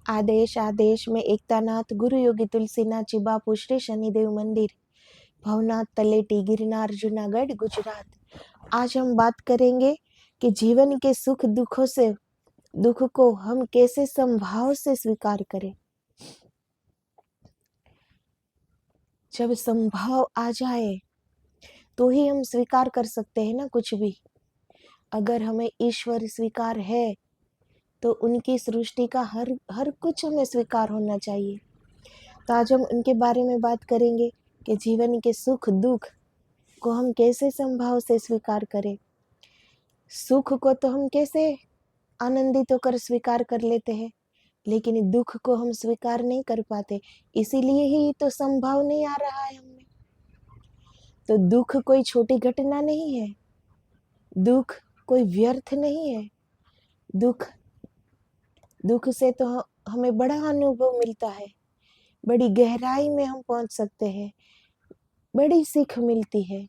आदेश आदेश में एकतानाथ गुरु योगी तुलसीनाथ बापू श्री शनिदेव मंदिर, भवनाथ तलेटी, गिरनार, जूनागढ़, गुजरात। आज हम बात करेंगे कि जीवन के सुख दुखों से दुख को हम कैसे समभाव से स्वीकार करें। जब समभाव आ जाए तो ही हम स्वीकार कर सकते हैं ना कुछ भी। अगर हमें ईश्वर स्वीकार है तो उनकी सृष्टि का हर कुछ हमें स्वीकार होना चाहिए। तो आज हम उनके बारे में बात करेंगे कि जीवन के सुख दुख को हम कैसे समभाव से स्वीकार करें। सुख को तो हम कैसे आनंदित होकर स्वीकार कर लेते हैं, लेकिन दुख को हम स्वीकार नहीं कर पाते, इसीलिए ही तो समभाव नहीं आ रहा है हमें। तो दुख कोई छोटी घटना नहीं है, दुख कोई व्यर्थ नहीं है। दुख से तो हमें बड़ा अनुभव मिलता है, बड़ी गहराई में हम पहुंच सकते हैं, बड़ी सीख मिलती है।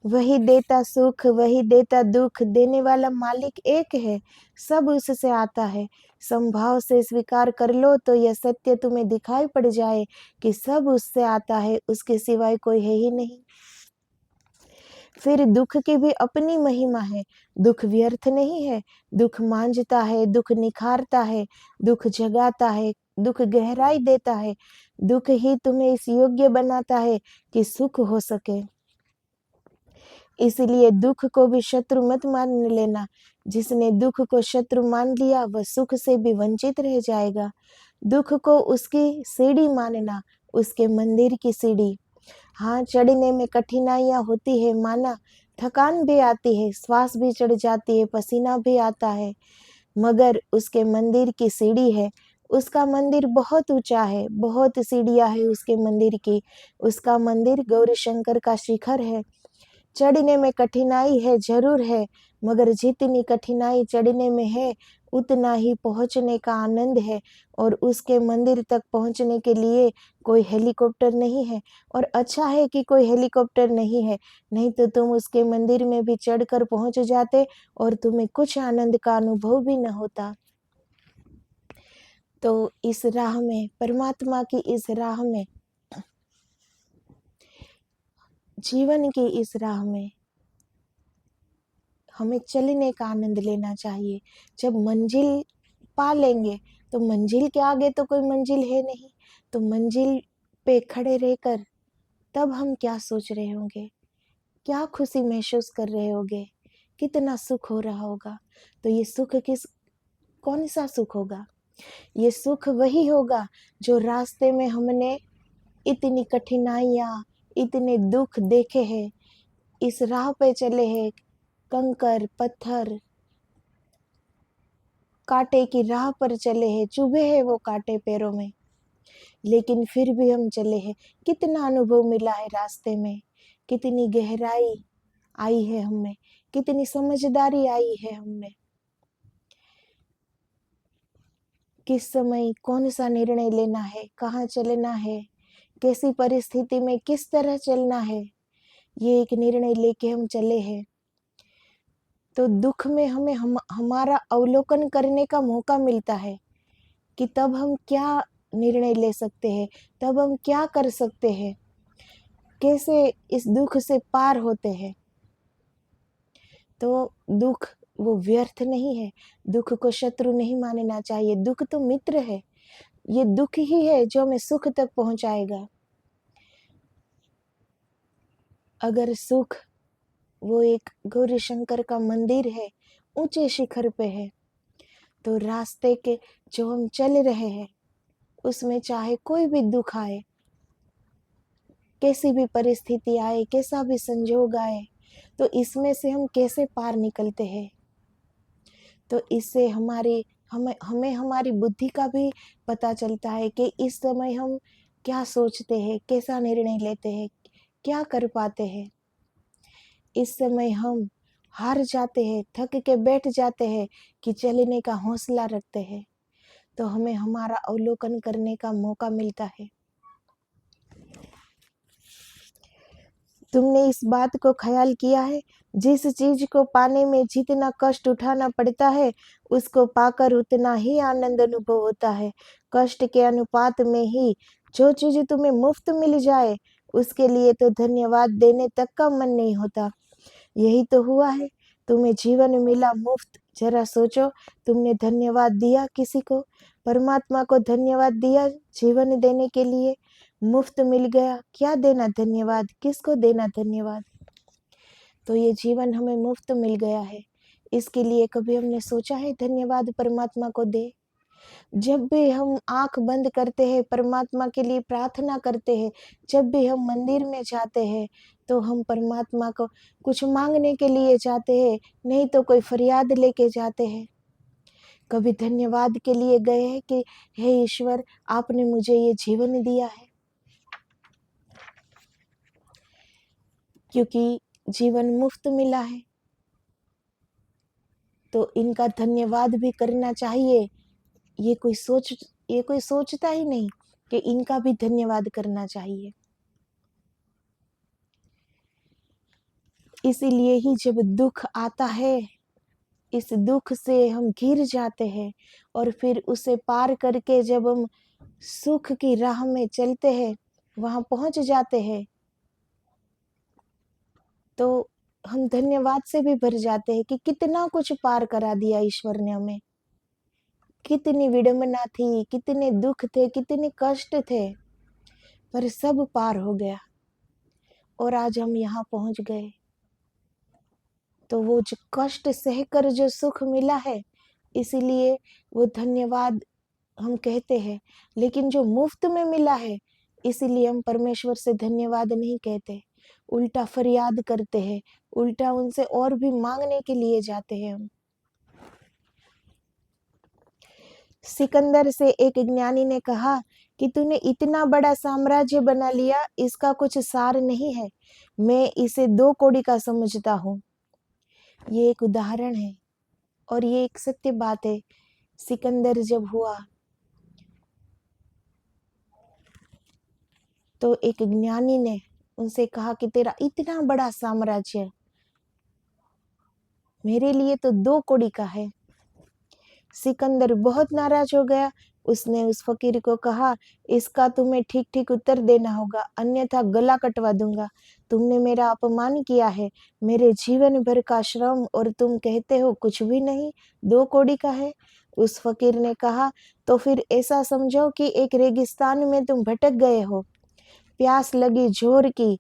वही देता सुख वही देता दुख, देने वाला मालिक एक है, सब उससे आता है। समभाव से स्वीकार कर लो तो यह सत्य तुम्हें दिखाई पड़ जाए कि सब उससे आता है, उसके सिवाय कोई है ही नहीं। फिर दुख की भी अपनी महिमा है। दुख व्यर्थ नहीं है, दुख मांझता है, दुख निखारता है, दुख जगाता है, दुख गहराई देता है। दुख ही तुम्हें इस योग्य बनाता है कि सुख हो सके। इसलिए दुख को भी शत्रु मत मान लेना। जिसने दुख को शत्रु मान लिया वह सुख से भी वंचित रह जाएगा। दुख को उसकी सीढ़ी मानना, उसके मंदिर की सीढ़ी। हाँ, चढ़ने में कठिनाइयां होती है माना, थकान भी आती है, श्वास भी चढ़ जाती है, पसीना भी आता है, मगर उसके मंदिर की सीढ़ी है। उसका मंदिर बहुत ऊंचा है, बहुत सीढ़ियां है उसके मंदिर की। उसका मंदिर गौरी शंकर का शिखर है। चढ़ने में कठिनाई है, जरूर है, मगर जितनी कठिनाई चढ़ने में है उतना ही पहुंचने का आनंद है। और उसके मंदिर तक पहुंचने के लिए कोई हेलीकॉप्टर नहीं है, और अच्छा है कि कोई हेलीकॉप्टर नहीं है, नहीं तो तुम उसके मंदिर में भी चढ़कर पहुंच जाते और तुम्हें कुछ आनंद का अनुभव भी न होता। तो इस राह में, परमात्मा की इस राह में, जीवन की इस राह में हमें चलने का आनंद लेना चाहिए। जब मंजिल पा लेंगे तो मंजिल के आगे तो कोई मंजिल है नहीं, तो मंजिल पे खड़े रहकर तब हम क्या सोच रहे होंगे, क्या खुशी महसूस कर रहे होंगे, कितना सुख हो रहा होगा। तो ये सुख कौन सा सुख होगा? ये सुख वही होगा जो रास्ते में हमने इतनी कठिनाइयां, इतने दुख देखे हैं, इस राह पे चले हैं, कंकर पत्थर कांटे की राह पर चले हैं, चुभे हैं वो कांटे पैरों में, लेकिन फिर भी हम चले हैं। कितना अनुभव मिला है रास्ते में, कितनी गहराई आई है हमें, कितनी समझदारी आई है हमें। किस समय कौन सा निर्णय लेना है, कहाँ चलना है, कैसी परिस्थिति में किस तरह चलना है, ये एक निर्णय लेके हम चले हैं। तो दुख में हमें हमारा अवलोकन करने का मौका मिलता है कि तब हम क्या निर्णय ले सकते हैं, तब हम क्या कर सकते हैं, कैसे इस दुख से पार होते हैं। तो दुख वो व्यर्थ नहीं है, दुख को शत्रु नहीं मानना चाहिए। दुख तो मित्र है, ये दुख ही है जो हमें सुख तक पहुंचाएगा। अगर सुख वो एक गौरी शंकर का मंदिर है, ऊंचे शिखर पे है, तो रास्ते के जो हम चल रहे हैं उसमें चाहे कोई भी दुख आए, कैसी भी परिस्थिति आए, कैसा भी संजोग आए, तो इसमें से हम कैसे पार निकलते हैं। तो इससे हमें हमारी बुद्धि का भी पता चलता है कि इस समय हम क्या सोचते हैं, कैसा निर्णय लेते हैं, क्या कर पाते हैं। इस समय हम हार जाते हैं, थक के बैठ जाते हैं कि चलने का हौसला रखते हैं, तो हमें हमारा अवलोकन करने का मौका मिलता है। तुमने इस बात को ख्याल किया है, जिस चीज को पाने में जितना कष्ट उठाना पड़ता है, उसको पाकर उतना ही आनंद अनुभव होता है। कष्ट के अनुपात में ही जो चीज तुम्हें मुफ्त मिल जाए, उसके लिए तो धन्यवाद देने तक का मन नहीं होता। यही तो हुआ है, तुम्हें जीवन मिला मुफ्त। जरा सोचो, तुमने धन्यवाद दिया किसी को? परमात्मा को धन्यवाद दिया जीवन देने के लिए? मुफ्त मिल गया, क्या देना धन्यवाद, किसको देना धन्यवाद? तो ये जीवन हमें मुफ्त मिल गया है, इसके लिए कभी हमने सोचा है धन्यवाद परमात्मा को दे? जब भी हम आंख बंद करते हैं, परमात्मा के लिए प्रार्थना करते हैं, जब भी हम मंदिर में जाते हैं, तो हम परमात्मा को कुछ मांगने के लिए जाते हैं, नहीं तो कोई फरियाद लेके जाते हैं। कभी धन्यवाद के लिए गए हैं कि हे ईश्वर, आपने मुझे ये जीवन दिया है? क्योंकि जीवन मुफ्त मिला है, तो इनका धन्यवाद भी करना चाहिए। ये कोई सोचता ही नहीं कि इनका भी धन्यवाद करना चाहिए। इसीलिए ही जब दुख आता है, इस दुख से हम घिर जाते हैं, और फिर उसे पार करके जब हम सुख की राह में चलते हैं, वहां पहुंच जाते हैं, तो हम धन्यवाद से भी भर जाते हैं कि कितना कुछ पार करा दिया ईश्वर ने हमें। कितनी विडंबना थी, कितने दुख थे, कितने कष्ट थे, पर सब पार हो गया और आज हम यहाँ पहुंच गए। तो वो जो कष्ट सहकर जो सुख मिला है, इसीलिए वो धन्यवाद हम कहते हैं। लेकिन जो मुफ्त में मिला है, इसीलिए हम परमेश्वर से धन्यवाद नहीं कहते, उल्टा फरियाद करते हैं, उल्टा उनसे और भी मांगने के लिए जाते हैं हम। सिकंदर से एक ज्ञानी ने कहा कि तूने इतना बड़ा साम्राज्य बना लिया, इसका कुछ सार नहीं है, मैं इसे 2 कौड़ी का समझता हूँ। ये एक उदाहरण है और ये एक सत्य बात है। सिकंदर जब हुआ तो एक ज्ञानी ने उनसे कहा कि तेरा इतना बड़ा साम्राज्य मेरे लिए तो 2 कौड़ी का है। सिकंदर बहुत नाराज हो गया। उसने उस फकीर को कहा, इसका तुम्हें ठीक ठीक उत्तर देना होगा, अन्यथा गला कटवा दूंगा। तुमने मेरा अपमान किया है, मेरे जीवन भर का श्रम, और तुम कहते हो कुछ भी नहीं, 2 कौड़ी का है। उस फकीर ने कहा, तो फिर ऐसा समझो कि एक रेगिस्तान में तुम भटक गए हो, प्यास लगी जोर की,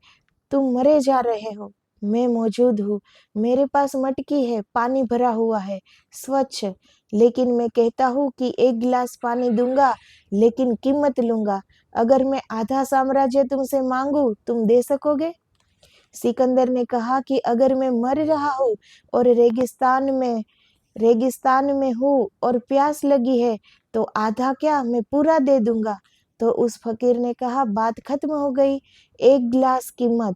तुम मरे जा रहे हो, मैं मौजूद हूँ, मेरे पास मटकी है, पानी भरा हुआ है, स्वच्छ, लेकिन मैं कहता हूँ कि 1 गिलास पानी दूंगा, लेकिन कीमत लूंगा। अगर मैं आधा साम्राज्य तुमसे मांगू, तुम दे सकोगे? सिकंदर ने कहा कि अगर मैं मर रहा हूँ और रेगिस्तान में हूँ और प्यास लगी है, तो आधा क्या, मैं पूरा दे दूंगा। तो उस फकीर ने कहा, बात खत्म हो गई। 1 गिलास कीमत,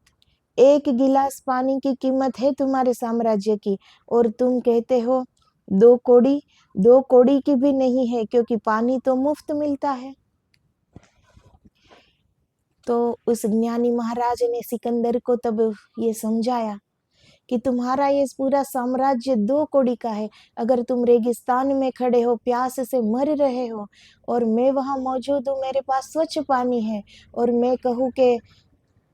1 गिलास पानी की कीमत है तुम्हारे साम्राज्य की, और तुम कहते हो 2 कौड़ी। 2 कौड़ी की भी नहीं है, क्योंकि पानी तो मुफ्त मिलता है। तो उस ज्ञानी महाराज ने सिकंदर को तब ये समझाया कि तुम्हारा ये पूरा साम्राज्य 2 कौड़ी का है। अगर तुम रेगिस्तान में खड़े हो, प्यास से मर रहे हो, और मैं वहां मौजूद हूँ, मेरे पास स्वच्छ पानी है, और मैं कहूँ कि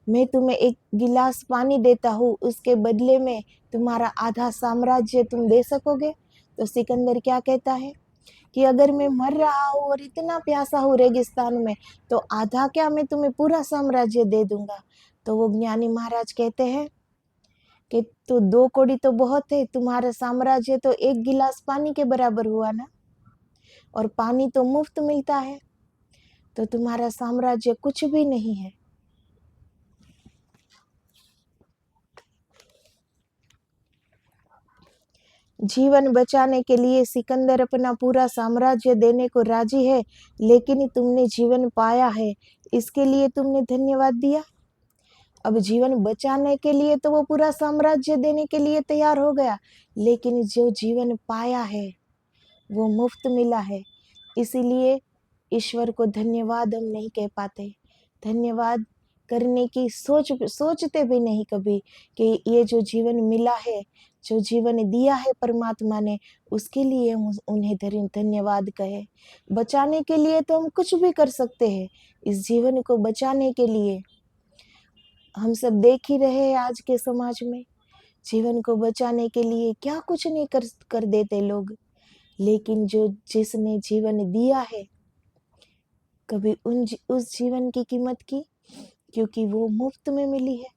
मैं तुम्हें 1 गिलास पानी देता हूँ, उसके बदले में तुम्हारा आधा साम्राज्य तुम दे सकोगे? तो सिकंदर क्या कहता है कि अगर मैं मर रहा हूँ और इतना प्यासा हूँ रेगिस्तान में, तो आधा क्या, मैं तुम्हें पूरा साम्राज्य दे दूंगा। तो वो ज्ञानी महाराज कहते हैं कि तो 2 कौड़ी तो बहुत है, तुम्हारा साम्राज्य तो 1 गिलास पानी के बराबर हुआ ना, और पानी तो मुफ्त मिलता है, तो तुम्हारा साम्राज्य कुछ भी नहीं है। जीवन बचाने के लिए सिकंदर अपना पूरा साम्राज्य देने को राजी है, लेकिन तुमने जीवन पाया है, इसके लिए तुमने धन्यवाद दिया। अब जीवन बचाने के लिए तो वो पूरा साम्राज्य देने के लिए तैयार हो गया, लेकिन जो जीवन पाया है वो मुफ्त मिला है, इसीलिए ईश्वर को धन्यवाद हम नहीं कह पाते। धन्यवाद करने की सोचते भी नहीं कभी कि ये जो जीवन मिला है, जो जीवन दिया है परमात्मा ने, उसके लिए हम उन्हें धन्यवाद कहें। बचाने के लिए तो हम कुछ भी कर सकते हैं, इस जीवन को बचाने के लिए। हम सब देख ही रहे हैं आज के समाज में, जीवन को बचाने के लिए क्या कुछ नहीं कर देते लोग। लेकिन जिसने जीवन दिया है, कभी उस जीवन की कीमत की, क्योंकि वो मुफ्त में मिली है।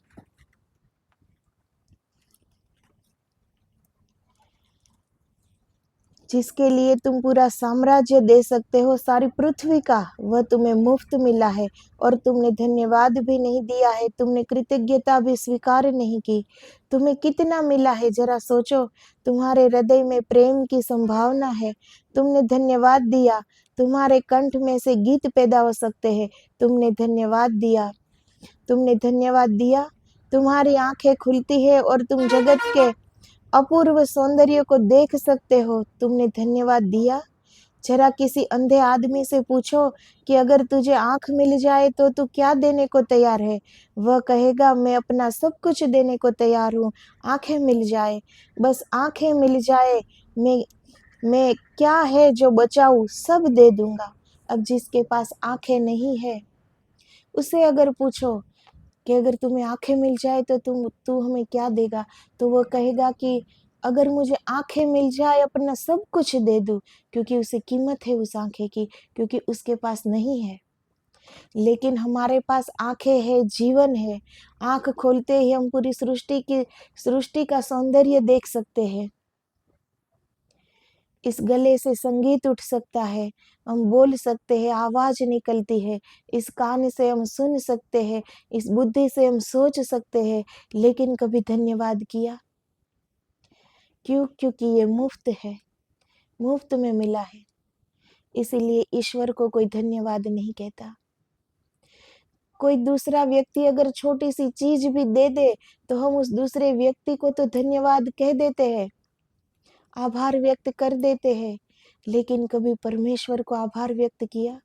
जिसके लिए तुम पूरा साम्राज्य दे सकते हो, सारी पृथ्वी का, वह तुम्हें मुफ्त मिला है और तुमने धन्यवाद भी नहीं दिया है, तुमने कृतज्ञता भी स्वीकार नहीं की। तुम्हें कितना मिला है जरा सोचो। तुम्हारे हृदय में प्रेम की संभावना है, तुमने धन्यवाद दिया। तुम्हारे कंठ में से गीत पैदा हो सकते हैं, तुमने धन्यवाद दिया। तुमने धन्यवाद दिया। तुम्हारी आंखें खुलती है और तुम जगत के अपूर्व सौंदर्य को देख सकते हो, तुमने धन्यवाद दिया। जरा किसी अंधे आदमी से पूछो कि अगर तुझे आंख मिल जाए तो तू क्या देने को तैयार है। वह कहेगा मैं अपना सब कुछ देने को तैयार हूँ, आंखें मिल जाए, बस आंखें मिल जाए, मैं क्या है जो बचाऊं, सब दे दूंगा। अब जिसके पास आंखें नहीं है, उसे अगर पूछो कि अगर तुम्हें आंखें मिल जाए तो तू हमें क्या देगा, तो वो कहेगा कि अगर मुझे आंखें मिल जाए अपना सब कुछ दे दूं, क्योंकि उसे कीमत है उस आंखें की, क्योंकि उसके पास नहीं है। लेकिन हमारे पास आंखें है, जीवन है। आंख खोलते ही हम पूरी सृष्टि का सौंदर्य देख सकते हैं। इस गले से संगीत उठ सकता है, हम बोल सकते हैं, आवाज निकलती है। इस कान से हम सुन सकते हैं, इस बुद्धि से हम सोच सकते हैं। लेकिन कभी धन्यवाद किया? क्यों? क्योंकि ये मुफ्त है, मुफ्त में मिला है। इसीलिए ईश्वर को कोई धन्यवाद नहीं कहता। कोई दूसरा व्यक्ति अगर छोटी सी चीज भी दे दे तो हम उस दूसरे व्यक्ति को तो धन्यवाद कह देते हैं, आभार व्यक्त कर देते हैं। लेकिन कभी परमेश्वर को आभार व्यक्त किया?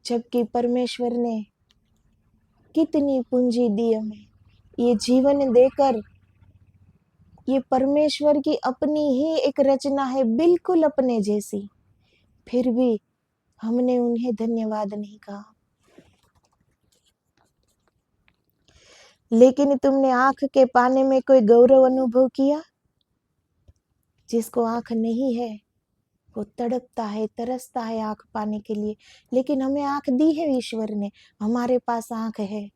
जबकि परमेश्वर ने कितनी पूंजी दी हमें, ये जीवन देकर। ये परमेश्वर की अपनी ही एक रचना है, बिल्कुल अपने जैसी। फिर भी हमने उन्हें धन्यवाद नहीं कहा। लेकिन तुमने आंख के पाने में कोई गौरव अनुभव किया? जिसको आंख नहीं है वो तड़पता है, तरसता है आंख पाने के लिए। लेकिन हमें आंख दी है ईश्वर ने, हमारे पास आंख है।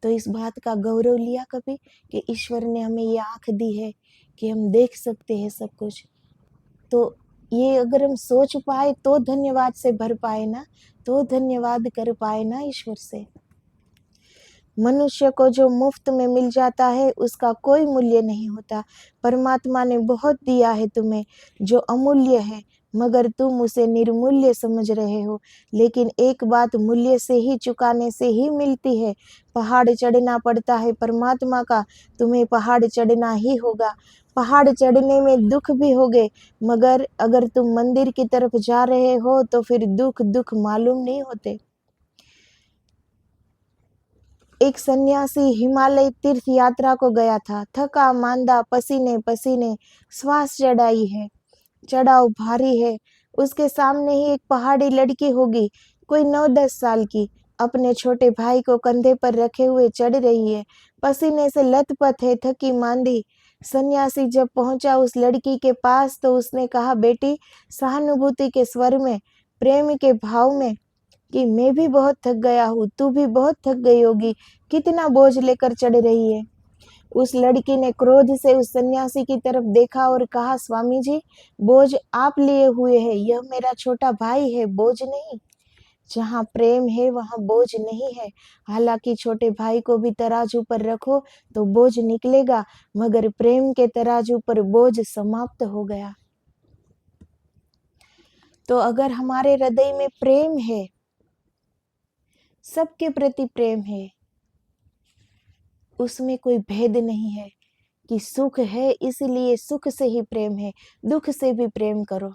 तो इस बात का गौरव लिया कभी कि ईश्वर ने हमें ये आंख दी है कि हम देख सकते हैं सब कुछ। तो ये अगर हम सोच पाए तो धन्यवाद से भर पाए ना, तो धन्यवाद कर पाए ना ईश्वर से। मनुष्य को जो मुफ्त में मिल जाता है उसका कोई मूल्य नहीं होता। परमात्मा ने बहुत दिया है तुम्हें जो अमूल्य है, मगर तुम उसे निर्मूल्य समझ रहे हो। लेकिन एक बात मूल्य से ही, चुकाने से ही मिलती है। पहाड़ चढ़ना पड़ता है परमात्मा का, तुम्हें पहाड़ चढ़ना ही होगा। पहाड़ चढ़ने में दुख भी होंगे, मगर अगर तुम मंदिर की तरफ जा रहे हो तो फिर दुख दुख मालूम नहीं होते। एक सन्यासी हिमालय तीर्थ यात्रा को गया था, थका मांदा, पसीने पसीने, श्वास चढ़ाई है, चढ़ाव भारी है। उसके सामने ही एक पहाड़ी लड़की होगी, कोई 9-10 साल की, अपने छोटे भाई को कंधे पर रखे हुए चढ़ रही है, पसीने से लथपथ है, थकी मांदी। सन्यासी जब पहुंचा उस लड़की के पास तो उसने कहा, बेटी, सहानुभूति के स्वर में, प्रेम के भाव में, कि मैं भी बहुत थक गया हूँ, तू भी बहुत थक गई होगी, कितना बोझ लेकर चढ़ रही है। उस लड़की ने क्रोध से उस सन्यासी की तरफ देखा और कहा, स्वामी जी, बोझ आप लिए हुए हैं, यह मेरा छोटा भाई है, बोझ नहीं। जहाँ प्रेम है वहाँ बोझ नहीं है। हालांकि छोटे भाई को भी तराजू पर रखो तो बोझ निकलेगा, मगर प्रेम के तराजू पर बोझ समाप्त हो गया। तो अगर हमारे हृदय में प्रेम है, सबके प्रति प्रेम है, उसमें कोई भेद नहीं है कि सुख है इसलिए सुख से ही प्रेम है, दुख से भी प्रेम करो,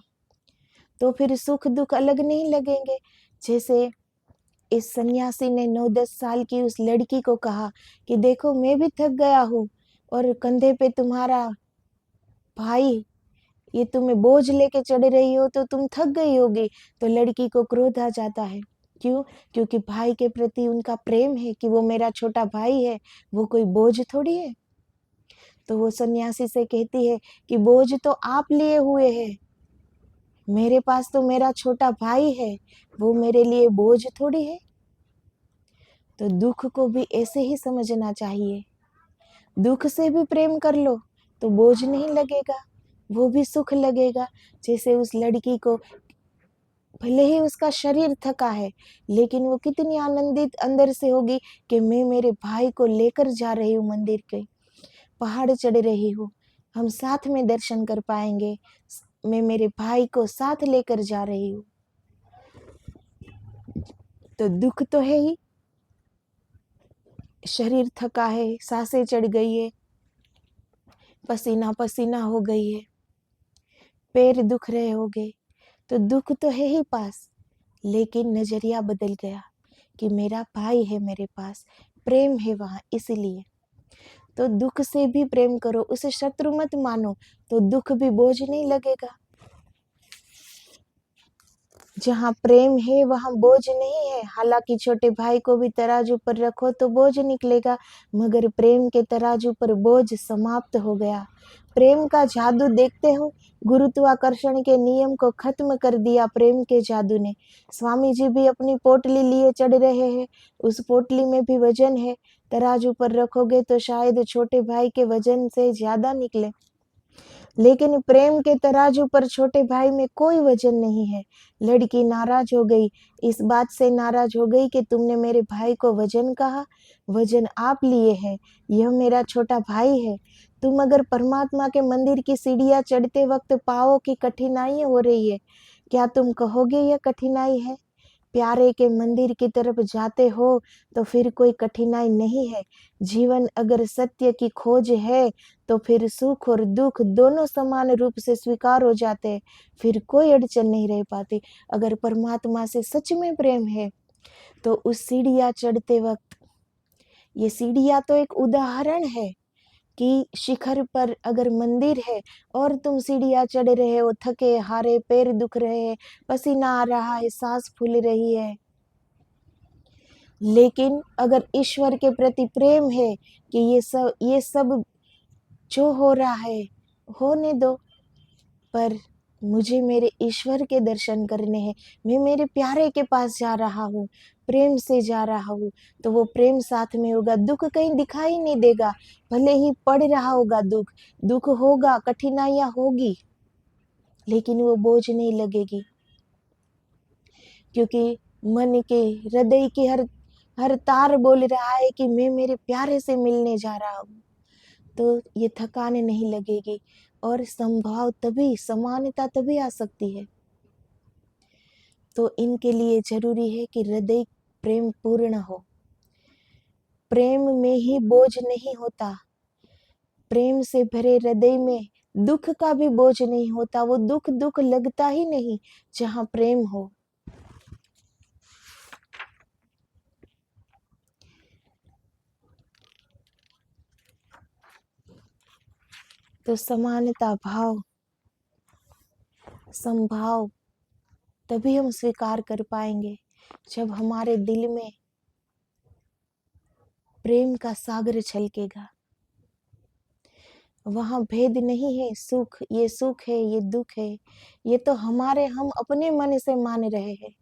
तो फिर सुख दुख अलग नहीं लगेंगे। जैसे इस सन्यासी ने 9-10 साल की उस लड़की को कहा कि देखो मैं भी थक गया हूँ और कंधे पे तुम्हारा भाई ये तुम्हें बोझ लेके चढ़ रही हो तो तुम थक गई होगी। तो लड़की को क्रोध आ जाता है। क्यों? क्योंकि भाई के प्रति उनका प्रेम है कि वो मेरा छोटा भाई है, वो कोई बोझ थोड़ी है। तो वो सन्यासी से कहती है कि बोझ तो आप लिए हुए हैं, मेरे पास तो मेरा छोटा भाई है, वो मेरे लिए बोझ थोड़ी है। तो दुख को भी ऐसे ही समझना चाहिए। दुख से भी प्रेम कर लो तो बोझ नहीं लगेगा, वो भी सुख लगेगा। जैसे उस लड़की को भले ही उसका शरीर थका है, लेकिन वो कितनी आनंदित अंदर से होगी कि मैं मेरे भाई को लेकर जा रही हूँ मंदिर के, पहाड़ चढ़ रही हूँ, हम साथ में दर्शन कर पाएंगे, मैं मेरे भाई को साथ लेकर जा रही हूँ। तो दुख तो है ही, शरीर थका है, सांसें चढ़ गई है, पसीना पसीना हो गई है, पैर दुख रहे होंगे, तो दुख तो है ही पास, लेकिन नजरिया बदल गया कि मेरा भाई है मेरे पास, प्रेम है वहां, इसलिए। तो दुख से भी प्रेम करो, उसे शत्रु मत मानो, तो दुख भी बोझ नहीं लगेगा। जहाँ प्रेम है वहां बोझ नहीं है। हालांकि छोटे भाई को भी तराजू पर रखो तो बोझ निकलेगा, मगर प्रेम के तराजू पर बोझ समाप्त हो गया। प्रेम का जादू देखते हो, गुरुत्वाकर्षण के नियम को खत्म कर दिया प्रेम के जादू ने। स्वामी जी भी अपनी पोटली लिए चढ़ रहे हैं, उस पोटली में भी वजन है, तराजू पर रखोगे तो शायद छोटे भाई के वजन से ज्यादा निकले, लेकिन प्रेम के तराजू पर छोटे भाई में कोई वजन नहीं है। लड़की नाराज हो गई, इस बात से नाराज हो गई कि तुमने मेरे भाई को वजन कहा, वजन आप लिए हैं, यह मेरा छोटा भाई है। तुम अगर परमात्मा के मंदिर की सीढ़ियां चढ़ते वक्त पाओ कि कठिनाई हो रही है, क्या तुम कहोगे यह कठिनाई है? प्यारे के मंदिर की तरफ जाते हो तो फिर कोई कठिनाई नहीं है। जीवन अगर सत्य की खोज है तो फिर सुख और दुख दोनों समान रूप से स्वीकार हो जाते हैं, फिर कोई अड़चन नहीं रह पाती। अगर परमात्मा से सच में प्रेम है तो उस सीढ़ियां चढ़ते वक्त, ये सीढ़ियां तो एक उदाहरण है कि शिखर पर अगर मंदिर है और तुम सीढ़ियां चढ़ रहे हो, थके हारे, पैर दुख रहे हैं, पसीना आ रहा है, सांस फूल रही है, लेकिन अगर ईश्वर के प्रति प्रेम है कि ये सब जो हो रहा है होने दो, पर मुझे मेरे ईश्वर के दर्शन करने हैं, मैं मेरे प्यारे के पास जा रहा हूँ, प्रेम से जा रहा हूँ, तो वो प्रेम साथ में होगा। दुख कहीं दिखाई नहीं देगा, भले ही पड़ रहा होगा दुख, दुख होगा, कठिनाइयां होगी, लेकिन वो बोझ नहीं लगेगी, क्योंकि मन के, हृदय की हर हर तार बोल रहा है कि मैं मेरे प्यारे से मिलने जा रहा हूँ। तो ये थकान नहीं लगेगी, और संभाव तभी, समानता तभी आ सकती है। तो इनके लिए जरूरी है कि हृदय प्रेम पूर्ण हो। प्रेम में ही बोझ नहीं होता, प्रेम से भरे हृदय में दुख का भी बोझ नहीं होता, वो दुख दुख लगता ही नहीं जहाँ प्रेम हो। तो समानता भाव, संभाव तभी हम स्वीकार कर पाएंगे जब हमारे दिल में प्रेम का सागर छलकेगा। वहां भेद नहीं है, सुख है, ये दुख है, ये तो हम अपने मन से मान रहे हैं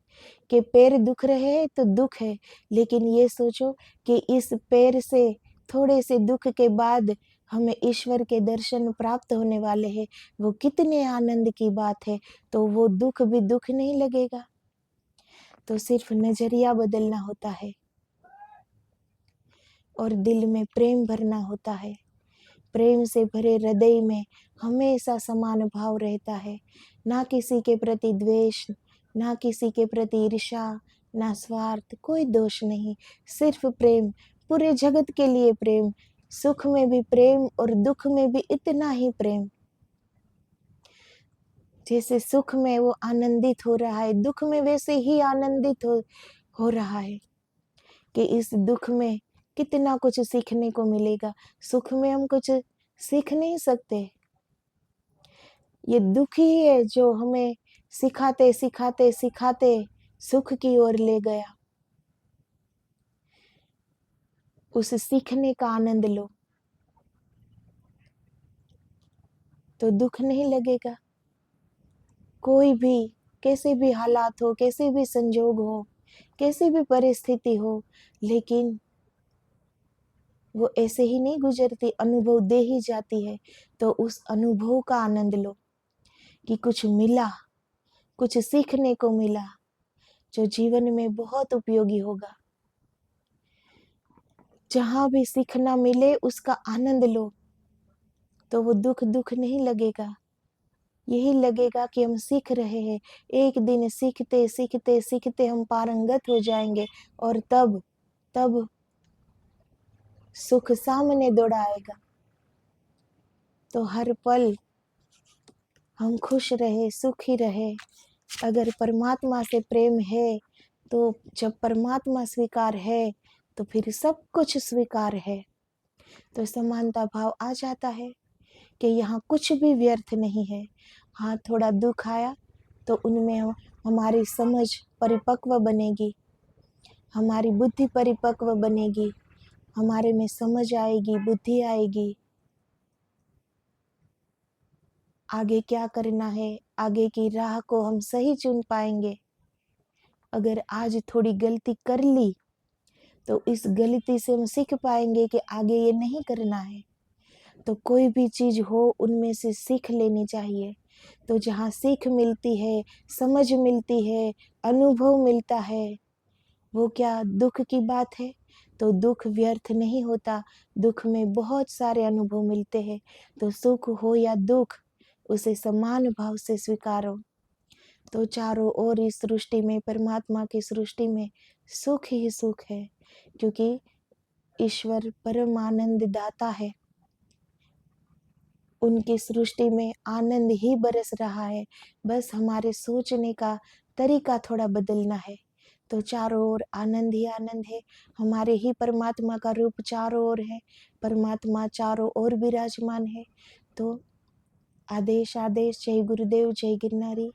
कि पैर दुख रहे हैं तो दुख है, लेकिन ये सोचो कि इस पैर से थोड़े से दुख के बाद हमें ईश्वर के दर्शन प्राप्त होने वाले हैं, वो कितने आनंद की बात है। तो वो दुख भी दुख नहीं लगेगा। तो सिर्फ नजरिया बदलना होता है और दिल में प्रेम भरना होता है। प्रेम से भरे हृदय में हमेशा समान भाव रहता है, ना किसी के प्रति द्वेष, ना किसी के प्रति ईर्ष्या, ना स्वार्थ, कोई दोष नहीं, सिर्फ प्रेम, पूरे जगत के लिए प्रेम, सुख में भी प्रेम और दुख में भी इतना ही प्रेम। जैसे सुख में वो आनंदित हो रहा है, दुख में वैसे ही आनंदित हो रहा है कि इस दुख में कितना कुछ सीखने को मिलेगा। सुख में हम कुछ सीख नहीं सकते। ये दुख ही है जो हमें सिखाते सिखाते सिखाते सुख की ओर ले गया। उस सीखने का आनंद लो तो दुख नहीं लगेगा। कोई भी, कैसे भी हालात हो, कैसे भी संजोग हो, कैसी भी परिस्थिति हो, लेकिन वो ऐसे ही नहीं गुजरती, अनुभव दे ही जाती है। तो उस अनुभव का आनंद लो कि कुछ मिला, कुछ सीखने को मिला जो जीवन में बहुत उपयोगी होगा। जहां भी सीखना मिले उसका आनंद लो तो वो दुख दुख नहीं लगेगा। यही लगेगा कि हम सीख रहे हैं। एक दिन सीखते सीखते सीखते हम पारंगत हो जाएंगे और तब तब सुख सामने दौड़ाएगा। तो हर पल हम खुश रहे, सुखी रहे। अगर परमात्मा से प्रेम है तो जब परमात्मा स्वीकार है तो फिर सब कुछ स्वीकार है। तो समानता भाव आ जाता है कि यहाँ कुछ भी व्यर्थ नहीं है। हाँ, थोड़ा दुख आया तो उनमें हमारी समझ परिपक्व बनेगी, हमारी बुद्धि परिपक्व बनेगी, हमारे में समझ आएगी, बुद्धि आएगी। आगे क्या करना है, आगे की राह को हम सही चुन पाएंगे। अगर आज थोड़ी गलती कर ली तो इस गलती से हम सीख पाएंगे कि आगे ये नहीं करना है। तो कोई भी चीज हो उनमें से सीख लेनी चाहिए। तो जहाँ सीख मिलती है, समझ मिलती है, अनुभव मिलता है, वो क्या दुख की बात है। तो दुख व्यर्थ नहीं होता, दुख में बहुत सारे अनुभव मिलते हैं। तो सुख हो या दुख, उसे समान भाव से स्वीकारो। तो चारों ओर इस सृष्टि में, परमात्मा की सृष्टि में सुख ही सुख है, क्योंकि ईश्वर परम आनंद दाता है। उनकी सृष्टि में आनंद ही बरस रहा है। बस हमारे सोचने का तरीका थोड़ा बदलना है। तो चारों ओर आनंद ही आनंद है। हमारे ही परमात्मा का रूप चारों ओर है। परमात्मा चारों ओर विराजमान है। तो आदेश आदेश, जय गुरुदेव, जय गिरनारी।